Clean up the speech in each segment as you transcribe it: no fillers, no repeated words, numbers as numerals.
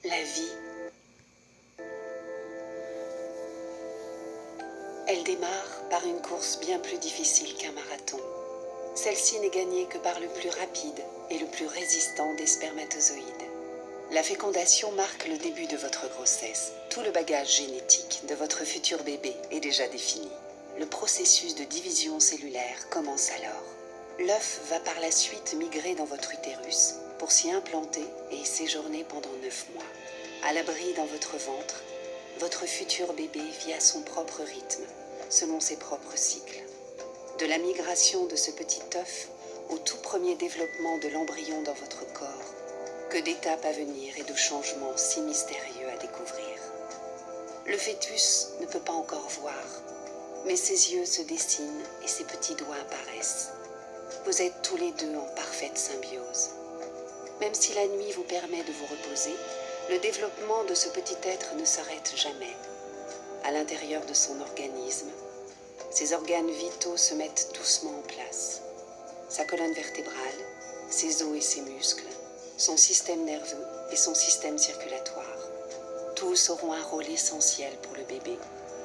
La vie, elle démarre par une course bien plus difficile qu'un marathon. Celle-ci n'est gagnée que par le plus rapide et le plus résistant des spermatozoïdes. La fécondation marque le début de votre grossesse. Tout le bagage génétique de votre futur bébé est déjà défini. Le processus de division cellulaire commence alors. L'œuf va par la suite migrer dans votre utérus pour s'y implanter et y séjourner pendant 9 mois. À l'abri dans votre ventre, votre futur bébé vit à son propre rythme, selon ses propres cycles. De la migration de ce petit œuf au tout premier développement de l'embryon dans votre corps, que d'étapes à venir et de changements si mystérieux à découvrir. Le fœtus ne peut pas encore voir, mais ses yeux se dessinent et ses petits doigts apparaissent. Vous êtes tous les deux en parfaite symbiose. Même si la nuit vous permet de vous reposer, le développement de ce petit être ne s'arrête jamais. À l'intérieur de son organisme, ses organes vitaux se mettent doucement en place. Sa colonne vertébrale, ses os et ses muscles, son système nerveux et son système circulatoire. Tous auront un rôle essentiel pour le bébé,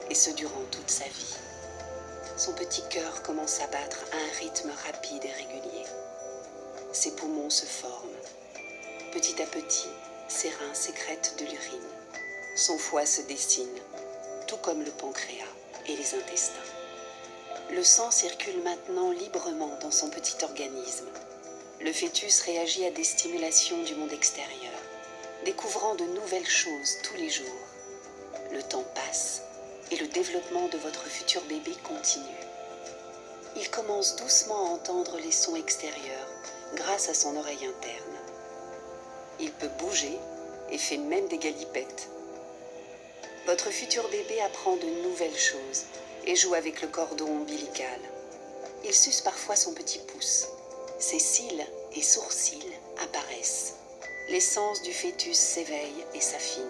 et ce durant toute sa vie. Son petit cœur commence à battre à un rythme rapide et régulier. Ses poumons se forment. Petit à petit, ses reins sécrètent de l'urine. Son foie se dessine, tout comme le pancréas et les intestins. Le sang circule maintenant librement dans son petit organisme. Le fœtus réagit à des stimulations du monde extérieur, découvrant de nouvelles choses tous les jours. Le temps passe et le développement de votre futur bébé continue. Il commence doucement à entendre les sons extérieurs grâce à son oreille interne. Il peut bouger et fait même des galipettes. Votre futur bébé apprend de nouvelles choses et joue avec le cordon ombilical. Il suce parfois son petit pouce. Ses cils et sourcils apparaissent. L'essence du fœtus s'éveille et s'affine.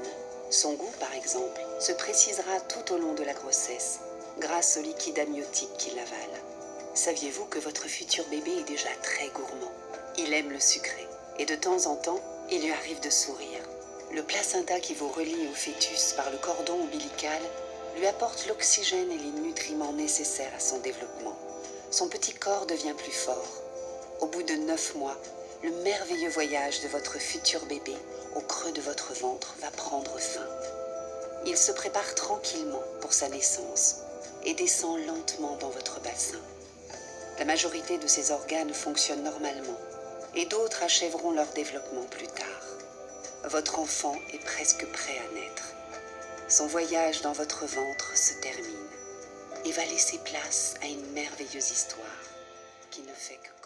Son goût, par exemple, se précisera tout au long de la grossesse, grâce au liquide amniotique qu'il avale. Saviez-vous que votre futur bébé est déjà très gourmand? Il aime le sucré, et de temps en temps, il lui arrive de sourire. Le placenta qui vous relie au fœtus par le cordon ombilical lui apporte l'oxygène et les nutriments nécessaires à son développement. Son petit corps devient plus fort. Au bout de 9 mois, le merveilleux voyage de votre futur bébé au creux de votre ventre va prendre fin. Il se prépare tranquillement pour sa naissance et descend lentement dans votre bassin. La majorité de ses organes fonctionnent normalement et d'autres achèveront leur développement plus tard. Votre enfant est presque prêt à naître. Son voyage dans votre ventre se termine et va laisser place à une merveilleuse histoire qui ne fait que